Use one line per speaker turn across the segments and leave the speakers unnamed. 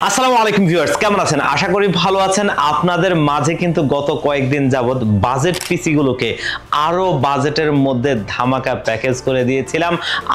আসসালামু আলাইকুম ভিউয়ার্স, কেমন আছেন? আশা করি ভালো আছেন। আপনাদের মাঝে কিন্তু গত কয়েকদিন যাবত বাজেট পিসি গুলোকে আরো বাজেটের মধ্যে ধামাকা প্যাকেজ করে দিয়েছিলাম।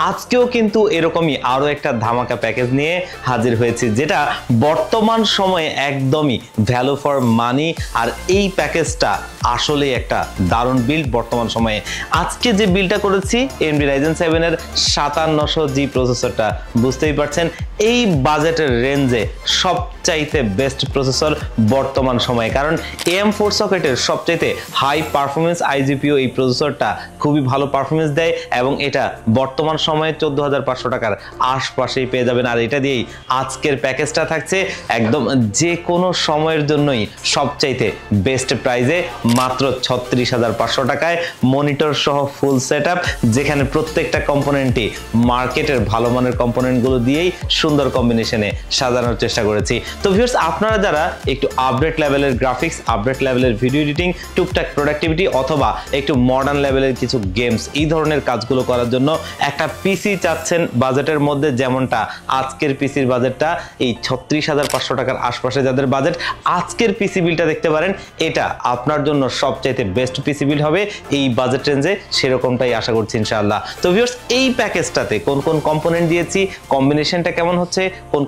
আজকেও কিন্তু এরকমই আরো একটা ধামাকা প্যাকেজ নিয়ে হাজির হয়েছি, যেটা বর্তমান সময়ে একদমই ভ্যালু ফর মানি। আর এই প্যাকেজটা আসলে একটা দারুণ বিল্ড বর্তমান সময়ে। আজকে যে বিলটা করেছি AMD Ryzen 7 এর 5700G প্রসেসরটা, বুঝতেই পারছেন এই বাজেটের রেঞ্জে সবচাইতে বেস্ট প্রসেসর বর্তমান সময়ে। কারণ AM4 সকেটের সবচাইতে হাই পারফরমেন্স IGPU এই প্রসেসরটা খুবই ভালো পারফরমেন্স দেয় এবং এটা বর্তমান সময়ে 14,500 টাকার আশপাশেই পেয়ে যাবেন। আর এটা দিয়েই আজকের প্যাকেজটা থাকছে একদম যে কোনো সময়ের জন্যই সবচাইতে বেস্ট প্রাইজে, মাত্র 36,500 টাকায় মনিটর সহ ফুল সেটআপ, যেখানে প্রত্যেকটা কম্পোনেন্টই মার্কেটের ভালো মানের কম্পোনেন্টগুলো দিয়েই সুন্দর কম্বিনেশনে সাজানোর চেষ্টা করেছি। তো ভিউয়ার্স, আপনারা যারা একটু আপডেট লেভেলের গ্রাফিক্স, আপডেট লেভেলের ভিডিও এডিটিং, টুকটাক প্রোডাক্টিভিটি অথবা একটু মডার্ন লেভেলের কিছু গেমস, এই ধরনের কাজগুলো করার জন্য একটা পিসি চাচ্ছেন বাজেটের মধ্যে, যেমনটা আজকের পিসির বাজেটটা এই 36,500 টাকার আশপাশে যাদের বাজেট, আজকের পিসি বিলটা দেখতে পারেন। এটা আপনার জন্য সবচাইতে বেস্ট পিসি বিল হবে এই বাজেট রেঞ্জে, সেরকমটাই আশা করছি ইনশাআল্লাহ। তো ভিউয়ার্স, এই প্যাকেজটাতে কোন কোন কম্পোনেন্ট দিয়েছি, কম্বিনেশনটা কেমন হচ্ছে,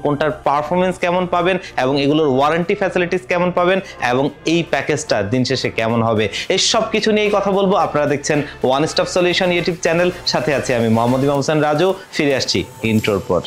কোনটার পারফরমেন্স কেমন পাবেন এবং এগুলোর ওয়ারেন্টি ফ্যাসিলিটিস কেমন পাবেন এবং এই প্যাকেজটা দিন শেষে কেমন হবে, এই সব কিছু নিয়েই কথা বলবো। আপনারা দেখছেন one stop solution YouTube channel, সাথে আছি আমি মোহাম্মদ ইমাম হোসেন রাজু। ফিরে আসছি ইন্ট্রোর পর।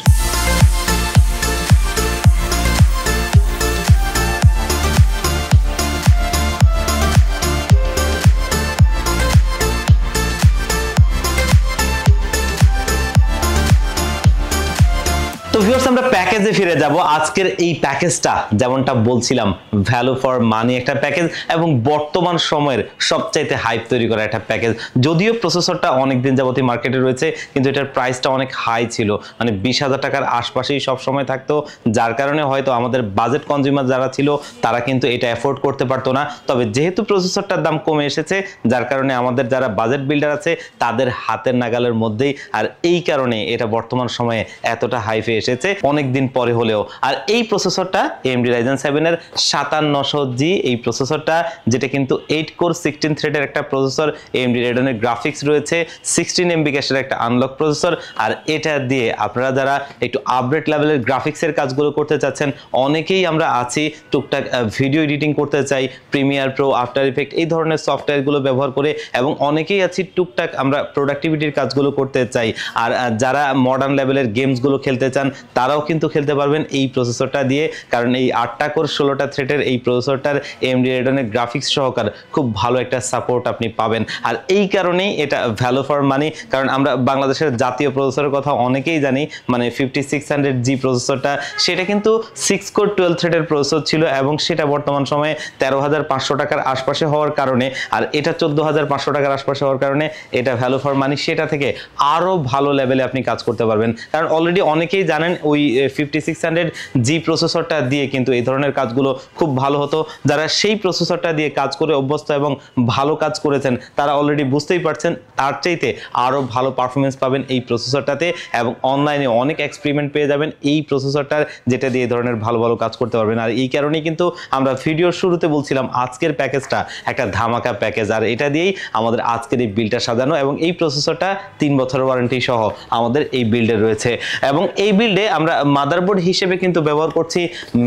তো ভিউয়ার্স, আমরা প্যাকেজে ফিরে যাব। আজকের এই প্যাকেজটা যেমনটা বলছিলাম ভ্যালু ফর মানি একটা প্যাকেজ এবং বর্তমান সময়ের সবচাইতে হাইপ তৈরি করা একটা প্যাকেজ। যদিও প্রসেসরটা অনেকদিন যাবতই মার্কেটে রয়েছে, কিন্তু এটার প্রাইসটা অনেক হাই ছিল, মানে 20,000 টাকার আশপাশেই সব সময় থাকতো, যার কারণে হয়তো আমাদের বাজেট কনজিউমার যারা ছিল তারা কিন্তু এটা অ্যাফোর্ড করতে পারতো না। তবে যেহেতু প্রসেসরটার দাম কমে এসেছে, যার কারণে আমাদের যারা বাজেট বিল্ডার আছে তাদের হাতের নাগালের মধ্যেই, আর এই কারণে এটা বর্তমান সময়ে এতটা হাইফে এসেছে অনেকদিন পরে হলেও। আর এই প্রসেসরটা AMD Ryzen 7 এর 5700G এই প্রসেসরটা, যেটা কিন্তু 8 কোর 16 থ্রেডের একটা প্রসেসর, AMD Radeon এর গ্রাফিক্স রয়েছে, 16 MB ক্যাশের একটা আনলক প্রসেসর। আর এটা দিয়ে আপনারা যারা একটু আপডেট লেভেলের গ্রাফিক্সের কাজগুলো করতে চাচ্ছেন, অনেকেই আমরা আছি টুকটাক ভিডিও এডিটিং করতে চাই, প্রিমিয়ার প্রো, আফটার ইফেক্ট এই ধরনের সফটওয়্যারগুলো ব্যবহার করে, এবং অনেকেই আছি টুকটাক আমরা প্রোডাক্টিভিটির কাজগুলো করতে চাই। আর যারা মডার্ন লেভেলের গেমসগুলো খেলতে চান তারাও কিন্তু খেলতে পারবেন এই প্রসেসরটা দিয়ে, কারণ এই 8টা কোর 16টা থ্রেডের এই প্রসেসরটার AMD Radeon এর গ্রাফিক্স সহকার খুব ভালো একটা সাপোর্ট আপনি পাবেন। আর এই কারণেই এটা ভ্যালু ফর মানি, কারণ আমরা বাংলাদেশের জাতীয় প্রসেসরের কথা অনেকেই জানি, মানে 5600G প্রসেসরটা, সেটা কিন্তু 6 কোর 12 থ্রেডের প্রসেসর ছিল এবং সেটা বর্তমান সময়ে 13,500 টাকার আশপাশে হওয়ার কারণে, আর এটা 14,500 টাকার আশপাশে হওয়ার কারণে এটা ভ্যালু ফর মানি, সেটা থেকে আরো ভালো লেভেলে আপনি কাজ করতে পারবেন। কারণ অলরেডি অনেকেই জানেন ওই 5600G প্রসেসরটা দিয়ে কিন্তু এই ধরনের কাজগুলো খুব ভালো হতো। যারা সেই প্রসেসরটা দিয়ে কাজ করে অভ্যস্ত এবং ভালো কাজ করেছেন তারা অলরেডি বুঝতেই পারছেন তার চাইতে আরো ভালো পারফরমেন্স পাবেন এই প্রসেসরটাতে, এবং অনলাইনে অনেক এক্সপেরিমেন্ট পেয়ে যাবেন এই প্রসেসরটার, যেটা দিয়ে এই ধরনের ভালো ভালো কাজ করতে পারবেন। আর এই কারণেই কিন্তু আমরা ভিডিওর শুরুতে বলছিলাম আজকের প্যাকেজটা একটা ধামাকা প্যাকেজ, আর এটা দিয়েই আমাদের আজকের এই বিলটা সাজানো, এবং এই প্রসেসরটা 3 বছরের ওয়ারেন্টি সহ আমাদের এই বিল্ডে রয়েছে। এবং এই বিল্ডে আমরা মাদারবোর্ড হিসেবে কিন্তু ব্যবহার করছি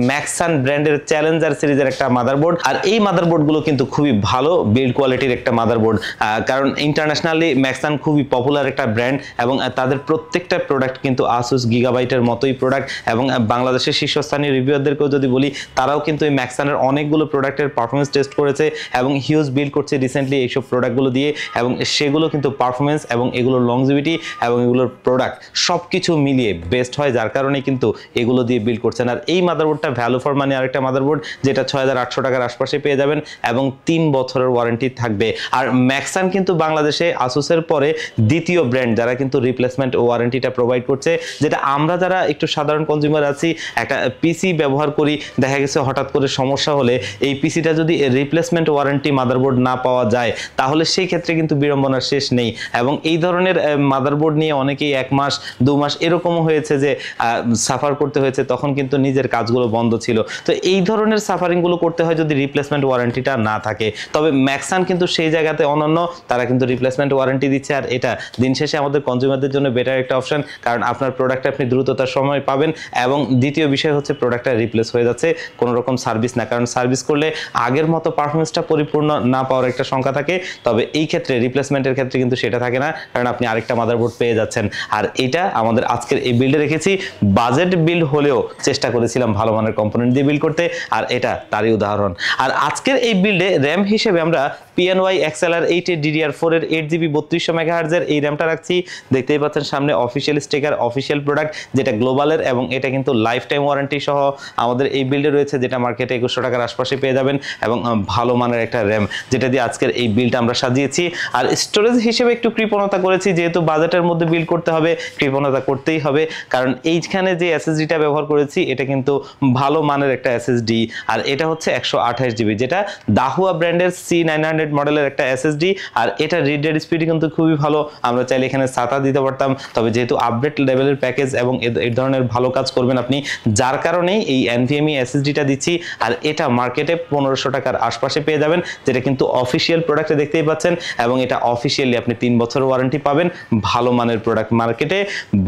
ম্যাক্সান ব্র্যান্ডের চ্যালেঞ্জার সিরিজের একটা মাদারবোর্ড। আর এই মাদারবোর্ডগুলো কিন্তু খুবই ভালো বিল্ড কোয়ালিটির একটা মাদারবোর্ড, কারণ ইন্টারন্যাশনালি ম্যাক্সান খুবই পপুলার একটা ব্র্যান্ড, এবং তাদের প্রত্যেকটা প্রোডাক্ট কিন্তু আসুস গিগাবাইটের মতোই প্রোডাক্ট। এবং বাংলাদেশের শীর্ষস্থানীয় রিভিউয়ারদেরকেও যদি বলি, তারাও কিন্তু এই ম্যাক্সানের অনেকগুলো প্রোডাক্টের পারফরমেন্স টেস্ট করেছে এবং হিউজ বিল্ড করছে রিসেন্টলি এইসব প্রোডাক্টগুলো দিয়ে, এবং সেগুলো কিন্তু পারফরমেন্স এবং এগুলোর লংজিভিটি এবং এগুলোর প্রোডাক্ট সব কিছু মিলিয়ে বেস্ট হয়, যার কারণে কিন্তু এগুলো দিয়ে বিল্ড করছেন। আর এই মাদারবোর্ডটা ভ্যালু ফর মানি আরেকটা মাদারবোর্ড, যেটা 6,800 টাকার আশপাশে পেয়ে যাবেন এবং 3 বছরের ওয়ারেন্টি থাকবে। আর ম্যাক্সান কিন্তু বাংলাদেশে আসুসের পরে দ্বিতীয় ব্র্যান্ড যারা কিন্তু রিপ্লেসমেন্ট ওয়ারেন্টিটা প্রোভাইড করছে, যেটা আমরা যারা একটু সাধারণ কনজিউমার আছি, একটা পিসি ব্যবহার করি, দেখা গেছে হঠাৎ করে সমস্যা হলে এই পিসিটা যদি রিপ্লেসমেন্ট ওয়ারেন্টি মাদারবোর্ড না পাওয়া যায়, তাহলে সেই ক্ষেত্রে কিন্তু বিড়ম্বনার শেষ নেই। এবং এই ধরনের মাদারবোর্ড নিয়ে অনেকেই 1 মাস 2 মাস এরকমও হয়েছে যে সাফার করতে হয়েছে, তখন কিন্তু নিজের কাজগুলো বন্ধ ছিল। তো এই ধরনের সাফারিংগুলো করতে হয় যদি রিপ্লেসমেন্ট ওয়ারেন্টিটা না থাকে। তবে ম্যাক্সান কিন্তু সেই জায়গাতে অনন্য, তারা কিন্তু রিপ্লেসমেন্ট ওয়ারেন্টি দিচ্ছে, আর এটা দিন শেষে আমাদের কনজিউমারদের জন্য বেটার একটা অপশন, কারণ আপনার প্রোডাক্টটা আপনি দ্রুততার সময় পাবেন। এবং দ্বিতীয় বিষয় হচ্ছে প্রোডাক্টটা রিপ্লেস হয়ে যাচ্ছে, কোনো রকম সার্ভিস না, কারণ সার্ভিস করলে আগের মতো পারফরমেন্সটা পরিপূর্ণ না পাওয়ার একটা সংখ্যা থাকে। তবে এই ক্ষেত্রে রিপ্লেসমেন্টের ক্ষেত্রে কিন্তু সেটা থাকে না, কারণ আপনি আরেকটা মাদারবোর্ড পেয়ে যাচ্ছেন। আর এটা আমাদের আজকের এই বিল্ডে রেখেছি। বাজেট বিল্ড হলেও চেষ্টা করেছিলাম ভালো মানের কম্পোনেন্ট দিয়ে বিল্ড করতে, আর এটা তারই উদাহরণ। আর আজকের এই বিল্ডে র্যাম হিসেবে আমরা PNY XLR 8 DDR4 এর 8GB 3200 MHz এর এই র্যামটা রাখছি। দেখতেই পাচ্ছেন সামনে অফিসিয়াল স্টিকার, অফিসিয়াল প্রোডাক্ট, যেটা গ্লোবালের, এবং এটা কিন্তু লাইফ টাইম ওয়ারেন্টি সহ আমাদের এই বিল্ডে রয়েছে, যেটা মার্কেটে 2100 টাকার আশপাশে পেয়ে যাবেন। এবং ভালো মানের একটা র্যাম, যেটা দিয়ে আজকের এই বিল্ডটা আমরা সাজিয়েছি। আর স্টোরেজ হিসেবে একটু কৃপণতা করেছি, যেহেতু বাজেটের মধ্যে বিল্ড করতে হবে, কৃপণতা করতেই হবে, কারণ এইখানে যে SSD-টা ব্যবহার করেছি এটা কিন্তু ভালো মানের একটা SSD, আর এটা হচ্ছে 128GB, যেটা দাহুয়া ব্র্যান্ডের C900 মডেলের একটা SSD। আর এটা রিড রেট স্পিড কিন্তু খুবই ভালো, আমরা চাইলে এখানে SATA দিতে পারতাম, তবে যেহেতু আপডেট লেভেলের প্যাকেজ এবং এই ধরনের ভালো কাজ করবেন আপনি, যার কারণেই এই NVMe SSD-টা দিচ্ছি। আর এটা মার্কেটে 1500 টাকার আশপাশে পেয়ে যাবেন, যেটা কিন্তু অফিসিয়াল প্রোডাক্টে দেখতেই পাচ্ছেন, এবং এটা অফিসিয়ালি আপনি 3 বছর ওয়ারেন্টি পাবেন। ভালো মানের প্রোডাক্ট, মার্কেটে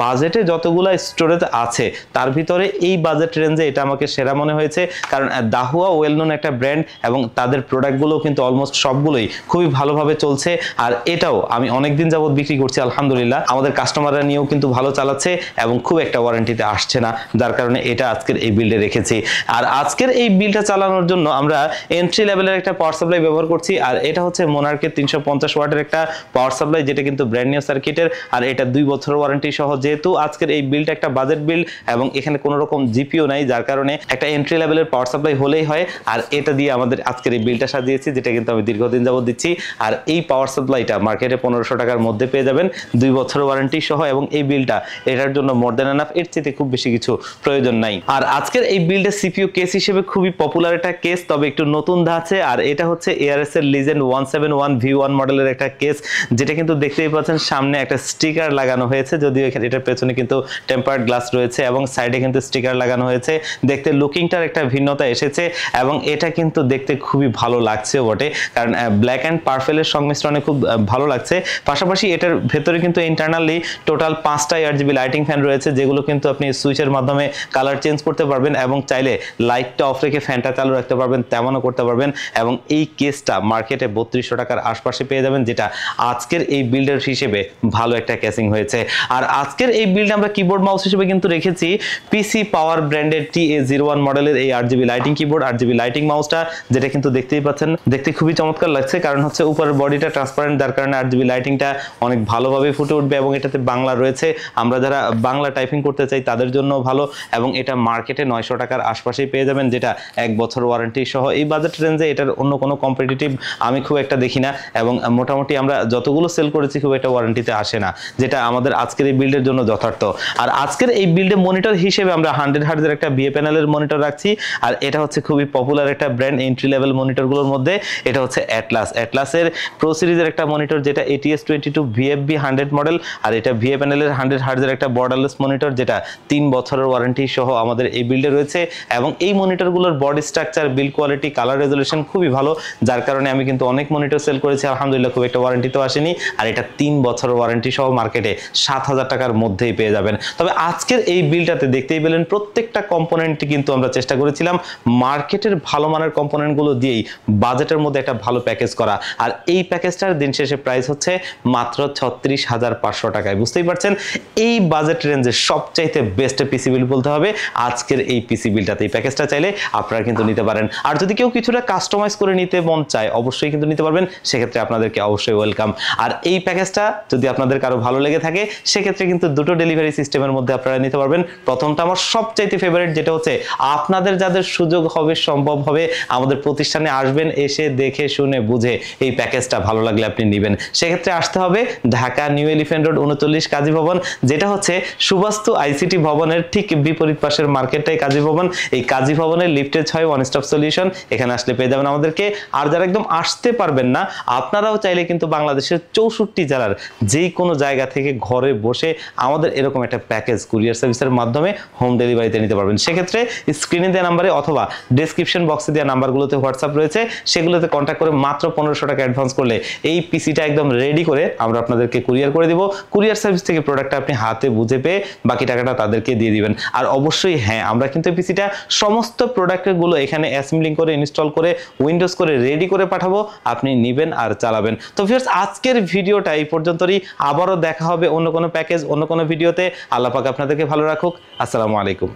বাজেটে যতগুলো স্টোরেজ আছে তার ভিতরে এই বাজেট রেঞ্জে এটা আমাকে সেরা মনে হয়েছে, কারণ দাহুয়া ওয়েল নোন একটা ব্র্যান্ড, এবং তাদের প্রোডাক্টগুলো কিন্তু অলমোস্ট সবগুলোই খুবই ভালোভাবে চলছে। আর এটাও আমি অনেকদিন যাবত বিক্রি করছি, আলহামদুলিল্লাহ আমাদের কাস্টমাররা নিয়েও কিন্তু ভালো চালাচ্ছে, এবং খুব একটা ওয়ারেন্টিতে আসছে না, যার কারণে এটা আজকের এই বিল্ডে রেখেছি। আর আজকের এই বিলটা চালানোর জন্য আমরা এন্ট্রি লেভেলের একটা পাওয়ার সাপ্লাই ব্যবহার করছি, আর এটা হচ্ছে মোনার্কের 350 ওয়াটের একটা পাওয়ার সাপ্লাই, যেটা কিন্তু ব্র্যান্ড নিউ সার্কিটের, আর এটা 2 বছর ওয়ারেন্টি সহ। যেহেতু আজকের এই বিলটা একটা বাজেট বিল এবং এখানে কোনো রকম জিপিও নাই, যার কারণে একটা এন্ট্রি লেভেলের পাওয়ার সাপ্লাই হলেই হয়। আর এটা দিয়ে আমাদের আজকের এই বিলটা সাজিয়েছি, যেটা কিন্তু আমি দীর্ঘদিন যাবত দিচ্ছি। আর এই পাওয়ার সাপ্লাইটা মার্কেটে 1500 টাকার মধ্যে পেয়ে যাবেন, 2 বছর ওয়ারেন্টি সহ, এবং এই বিলটা এটার জন্য মোর দ্যান এনাফ, এর চেয়ে খুব বেশি কিছু প্রয়োজন নাই। আর আজকের এই বিল্ডের সিপিইউ কেস হিসেবে খুবই পপুলার একটা কেস, তবে একটু নতুন ধাঁচে, আর এটা হচ্ছে ARS এর লিজেন্ড 171 V1 মডেলের একটা কেস, যেটা কিন্তু দেখতেই পাচ্ছেন সামনে একটা স্টিকার লাগানো হয়েছে, যদিও এটার পেছনে কিন্তু টেম্পার্ড গ্লাস রয়েছে, এবং সাইডে কিন্তু স্টিকার লাগানো হয়েছে। দেখতে লুকিংটার একটা ভিন্নতা এসেছে, এবং এটা কিন্তু দেখতে খুবই ভালো লাগছে বটে, কারণ ব্ল্যাক অ্যান্ড পার্পেলের সংমিশ্রণে খুব ভালো লাগছে। পাশাপাশি এটার ভেতরে কিন্তু ইন্টারনালি টোটাল 5টা RGB লাইটিং ফ্যান রয়েছে, যেগুলো কিন্তু আপনি সুইচের মাধ্যমে কালার চেঞ্জ করতে পারবেন, এবং চাইলে লাইটটা অফ রেখে ফ্যানটা চালু রাখতে পারবেন, তেমনও করতে পারবেন। এবং এই কেসটা মার্কেটে 3200 টাকার আশপাশে পেয়ে যাবেন, যেটা আজকের এই বিল্ডের হিসেবে ভালো একটা কেসিং হয়েছে। আর আজকের এই বিল্ডে আমরা কিবোর্ড মাউস হিসেবে কিন্তু রেখেছি PC পাওয়ার ব্র্যান্ডের TA01 মডেলের এই RGB lighting keyboard, RGB lighting মাউসটা, যেটা কিন্তু দেখতেই পাচ্ছেন দেখতে খুবই চমৎকার লাগছে, কারণ হচ্ছে উপরের বডিটা ট্রান্সপারেন্ট, যার কারণে RGB লাইটিংটা অনেক ভালোভাবে ফুটে উঠবে, এবং এটাতে বাংলা রয়েছে, আমরা যারা বাংলা টাইপিং করতে চাই তাদের জন্য ভালো। এবং এটা মার্কেটে 900 টাকার আশপাশেই পেয়ে যাবেন, যেটা 1 বছর ওয়ারেন্টি সহ। এই বাজেট রেঞ্জে এটার অন্য কোনো কম্পিটিটিভ আমি খুব একটা দেখি না, এবং মোটামুটি আমরা যতগুলো সেল করেছি খুব একটা ওয়ারেন্টিতে আসে না, যেটা আমাদের আজকের এই বিল্ডের জন্য যথার্থ। আর আজকের এই বিল্ডে মনিটর হিসেবে আমরা 100 হার্টজের একটা BA প্যানেলের মনিটর রাখছি, আর এটা হচ্ছে খুবই পপুলার একটা ব্র্যান্ড এন্ট্রি লেভেল মনিটরগুলোর মধ্যে। এটা হচ্ছে অ্যাটলাসের প্রো সিরিজের একটা মনিটর, যেটা ATS22 VFB 100 মডেল, আর এটা VA প্যানেলের 100 হার্টজের একটা বর্ডারলেস মনিটর, যেটা 3 বছরের ওয়ারেন্টি সহ আমাদের এই বিল্ডে রয়েছে। এবং এই মনিটরগুলোর body structure, build quality, colour resolution খুবই ভালো, যার কারণে আমি কিন্তু অনেক মনিটর সেল করেছি, আলহামদুলিল্লাহ খুব একটা ওয়ারেন্টি তো আসেনি। আর এটা 3 বছরের ওয়ারেন্টি সহ মার্কেটে 7000 টাকার মধ্যেই পেয়ে যাবেন। তবে আজকের এই বিলটাতে দেখতেই পেলেন প্রত্যেকটা কম্পোনেন্টই কিন্তু আমরা চেষ্টা করেছিলাম মার্কেটের ভালো মানের কম্পোনেন্টগুলো দিয়েই বাজেটের মধ্যে একটা ভালো প্যাকেজ করা। আর এই প্যাকেজটার দিন শেষে প্রাইস হচ্ছে মাত্র 36,500 টাকায়। বুঝতেই পারছেন এই বাজেট রেঞ্জে সবচাইতে বেস্ট পিসি বিল বলতে হবে আজকের এই পিসি বিলটাতে। এই প্যাকেজটা চাইলে আপনারা কিন্তু নিতে পারেন, আর যদি কেউ কিছুটা কাস্টমাইজ করে নিতে মন চায় অবশ্যই কিন্তু নিতে পারবেন, সেক্ষেত্রে আপনাদেরকে অবশ্যই ওয়েলকাম। আর এই প্যাকেজটা যদি আপনাদের কারো ভালো লেগে থাকে সেক্ষেত্রে কিন্তু দুটো ডেলিভারি সিস্টেমের মধ্যে আপনারা নিতে পারবেন। প্রথমটা আমার সবচাইতে ফেভারিট, যেটা হচ্ছে আপনাদের যাদের সুযোগ হবে, সম্ভব হবে, আমাদের প্রতিষ্ঠানে আসবেন, এসে দেখে শুনে বুঝে এই প্যাকেজটা ভালো লাগলে আপনি নেবেন। সেক্ষেত্রে আসতে হবে ঢাকা নিউ এলিফ্যান্ট রোড 39 কাজী ভবন, যেটা হচ্ছে সুবাস্তু ICT ভবনের ঠিক বিপরীত পাশের মার্কেটটাই কাজী ভবন। এই কাজী ভবনের লিফটে 6 ওয়ান স্টপ সলিউশন, এখানে আসলে পেয়ে যাবেন আমাদেরকে। আর যারা একদম আসতে পারবেন না, আপনারাও চাইলে কিন্তু বাংলাদেশের 64 জেলার যেই কোনো জায়গা থেকে ঘরে বসে আমাদের এরকম একটা প্যাকেজ কুরিয়ার সার্ভিসের মাধ্যমে হোম ডেলিভারিতে নিতে পারবেন। সেক্ষেত্রে স্ক্রিনে দেওয়া নাম্বারে অথবা ডেসক্রিপশন বক্সে দেওয়া নাম্বারগুলোতে হোয়াটসঅ্যাপ রয়েছে, সেগুলোতে কন্ট্যাক্ট করে মাত্র 1500 টাকা অ্যাডভান্স করলে এই পিসিটা একদম রেডি করে আমরা আপনাদেরকে কুরিয়ার করে দিব। কুরিয়ার সার্ভিস থেকে প্রোডাক্টটা আপনি হাতে বুঝে পেয়ে বাকি টাকাটা তাদেরকে দিয়ে দিবেন। আর অবশ্যই হ্যাঁ, আমরা কিন্তু পিসিটা সমস্ত প্রোডাক্টগুলো এখানে অ্যাসেম্বলিং করে ইনস্টল করে উইন্ডোজ করে রেডি করে পাঠাবো, আপনি নেবেন আর চালাবেন। তো ভিউয়ার্স, আজকের ভিডিওটা এই পর্যন্তই। আবারও দেখা হবে অন্য কোনো প্যাকেজ, অন্য কোনো ভিডিওতে। আল্লাহ পাক আপনাদেরকে ভালো রাখুক। আসসালামু আলাইকুম।